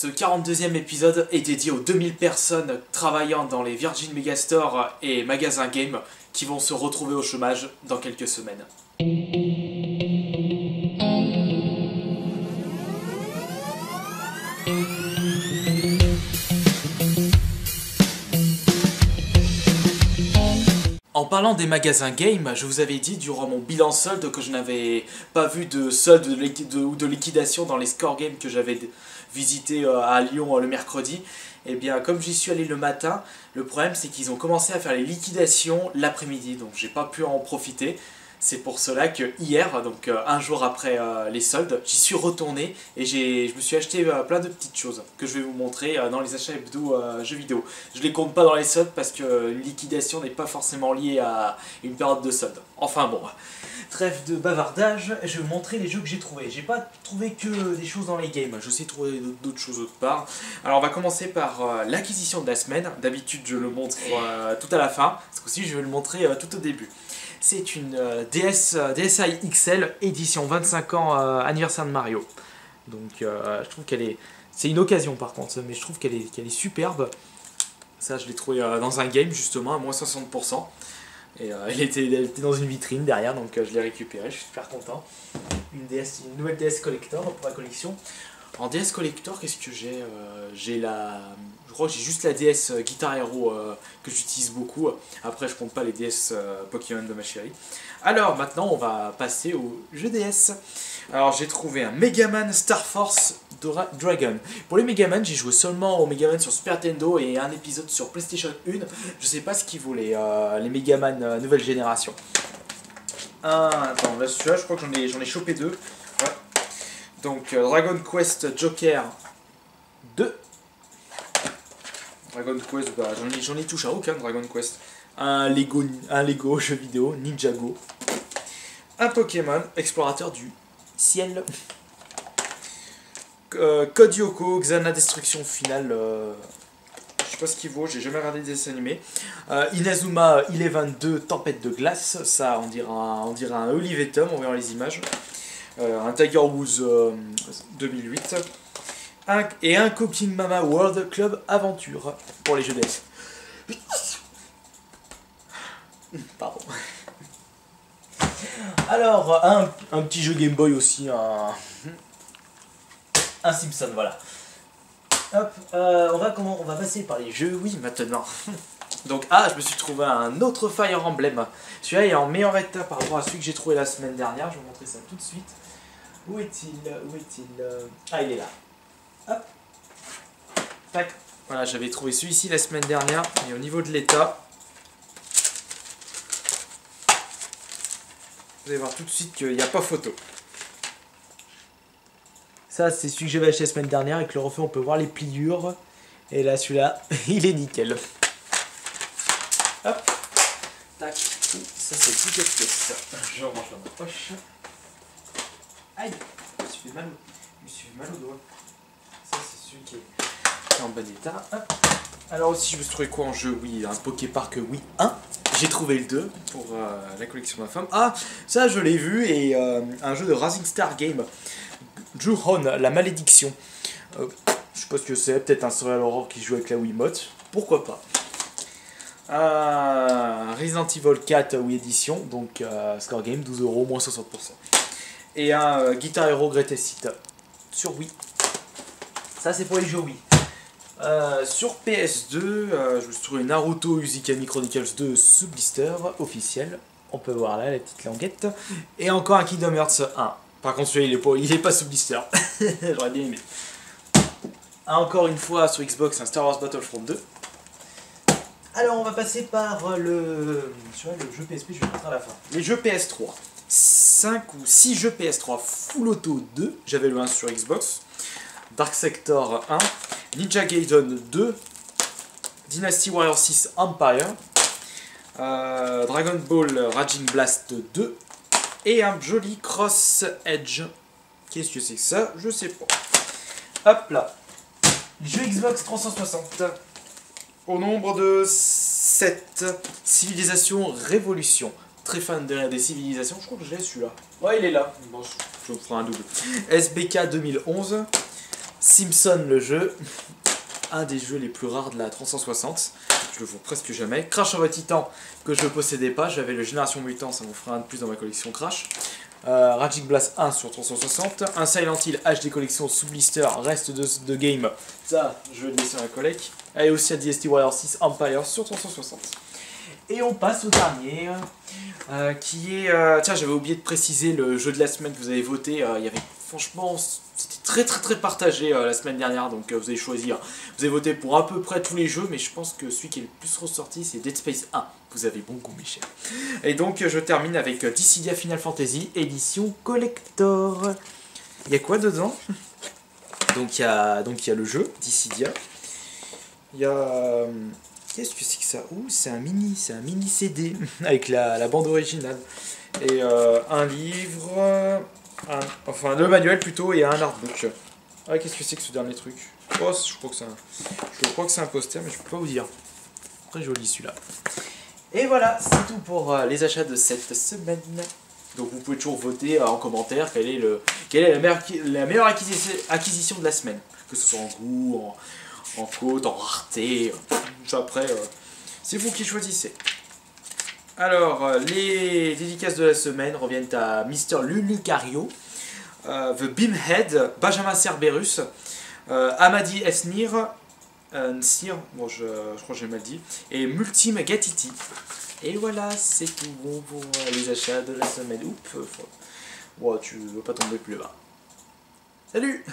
Ce 42e épisode est dédié aux 2000 personnes travaillant dans les Virgin Megastore et magasins game qui vont se retrouver au chômage dans quelques semaines. En parlant des magasins game, je vous avais dit durant mon bilan solde que je n'avais pas vu de solde ou de liquidation dans les score games que j'avais visité à Lyon le mercredi. Et bien comme j'y suis allé le matin, le problème c'est qu'ils ont commencé à faire les liquidations l'après-midi, donc j'ai pas pu en profiter. C'est pour cela que hier, donc un jour après les soldes, j'y suis retourné et je me suis acheté plein de petites choses que je vais vous montrer dans les achats hebdo jeux vidéo. Je les compte pas dans les soldes parce que une liquidation n'est pas forcément liée à une période de solde. Enfin bon, trêve de bavardage, je vais vous montrer les jeux que j'ai trouvés. J'ai pas trouvé que des choses dans les games, je sais trouver d'autres choses autre part. Alors on va commencer par l'acquisition de la semaine. D'habitude je le montre tout à la fin, parce que aussi je vais le montrer tout au début. C'est une DSi XL édition 25 ans anniversaire de Mario. Donc je trouve qu'elle est... C'est une occasion par contre, mais je trouve qu'elle est superbe. Ça je l'ai trouvé dans un game justement à moins 60%. Et elle était dans une vitrine derrière, donc je l'ai récupérée, je suis super content. Une nouvelle DS Collector pour la collection. En DS Collector, qu'est-ce que j'ai j'ai la... Je crois que j'ai juste la DS Guitar Hero que j'utilise beaucoup. Après, je compte pas les DS Pokémon de ma chérie. Alors, maintenant, on va passer au jeu DS. Alors, j'ai trouvé un Megaman Star Force Dragon. Pour les Megaman, j'ai joué seulement au Megaman sur Super Nintendo et un épisode sur PlayStation 1. Je sais pas ce qu'ils voulaient, les Megaman nouvelle génération. Attends, là, celui-là, je crois que j'en ai chopé deux. Ouais. Donc, Dragon Quest Joker 2. Dragon Quest, bah, j'en ai touché à aucun Dragon Quest. Un Lego jeu vidéo, Ninjago. Un Pokémon, explorateur du ciel. Code Lyoko, Xana Destruction Finale. Je sais pas ce qu'il vaut, j'ai jamais regardé des dessins animés. Inazuma 11-2, Tempête de glace. Ça, on dirait un Olivetum, on verra les images. Un Tiger Woods 2008. Et un Cooking Mama World Club Aventure pour les jeux DS. Pardon. Alors, un petit jeu Game Boy aussi, un Simpson, voilà. Hop, on va passer par les jeux, oui, maintenant. Donc, je me suis trouvé un autre Fire Emblem. Celui-là est en meilleur état par rapport à celui que j'ai trouvé la semaine dernière. Je vais vous montrer ça tout de suite. Où est-il? Ah, il est là. Hop. Tac. Voilà, j'avais trouvé celui-ci la semaine dernière. Et au niveau de l'état, vous allez voir tout de suite qu'il n'y a pas photo. Ça, c'est celui que j'avais acheté la semaine dernière. Avec le refait, on peut voir les pliures. Et là, celui-là, il est nickel. Hop. Tac. Ça, c'est le ticket de pièce. Je range dans ma poche. Aïe. Je me suis fait mal au doigt. Ça, c'est celui qui est en bon état. Hop. Alors aussi, je me suis trouvé quoi en jeu? Oui, un Poképark Wii 1. J'ai trouvé le 2 pour la collection de ma femme. Ah, ça, je l'ai vu. Et un jeu de Rising Star Game. Ju-On, la malédiction. Je sais pas ce que c'est. Peut-être un Survival Horror qui joue avec la Wiimote. Pourquoi pas. Resident Evil 4 Wii Edition. Donc, Score Game, 12 €, moins 60%. Et un Guitar Hero Greatest Hits sur Wii. Ça c'est pour les jeux Wii. Sur PS2, je me suis trouvé Naruto Uzukami Chronicles 2 sous blister officiel. On peut voir là la petite languette. Et encore un Kingdom Hearts 1. Par contre celui-là il est pas sous blister. J'aurais bien aimé. Encore une fois sur Xbox un Star Wars Battlefront 2. Alors on va passer par le jeu PSP, je vais le montrer à la fin. Les jeux PS3. 5 ou 6 jeux PS3. Full Auto 2, j'avais le 1 sur Xbox. Dark Sector 1. Ninja Gaiden 2. Dynasty Warrior 6 Empire. Dragon Ball Raging Blast 2. Et un joli Cross Edge. Qu'est-ce que c'est que ça? Je sais pas. Hop là. Jeu Xbox 360. Au nombre de 7. Civilisation Révolution. Très fan des civilisations. Je crois que je l'ai celui-là. Ouais, il est là. Bon, je vous ferai un double. SBK 2011. Simpson le jeu, un des jeux les plus rares de la 360, je le vends presque jamais. Crash of the Titan que je ne possédais pas, j'avais le Génération Mutant, ça m'en ferait un de plus dans ma collection Crash. Raging Blast 1 sur 360, un Silent Hill HD Collection sous blister, reste de game, ça je vais le laisser à ma collègue. Et aussi un DST Warrior 6 Empire sur 360. Et on passe au dernier, qui est... tiens, j'avais oublié de préciser le jeu de la semaine que vous avez voté. Il y avait, franchement, c'était très partagé la semaine dernière, donc vous allez choisir. Vous avez voté pour à peu près tous les jeux, mais je pense que celui qui est le plus ressorti, c'est Dead Space 1. Vous avez bon goût, mes chers. Et donc, je termine avec Dissidia Final Fantasy, édition collector. Il y a quoi dedans? Donc, il y a le jeu, Dissidia. Il y a... Qu'est-ce que c'est que ça? Ouh, c'est un mini CD avec la bande originale. Et un livre, enfin le manuel plutôt, et un artbook. Ah, qu'est-ce que c'est que ce dernier truc? Oh, je crois que c'est un poster, mais je peux pas vous dire. Très joli celui-là. Et voilà, c'est tout pour les achats de cette semaine. Donc vous pouvez toujours voter en commentaire quelle est la meilleure acquisition de la semaine. Que ce soit en goût, en cote, en rareté. Après, c'est vous qui choisissez. Alors, les dédicaces de la semaine reviennent à Mr. Lulucario, The Beamhead, Benjamin Cerberus, Amadi Esnir, Nsir, bon, je crois que j'ai mal dit, et Multime Gatiti. Et voilà, c'est tout bon pour les achats de la semaine. Oups, bon, tu veux pas tomber plus bas. Salut!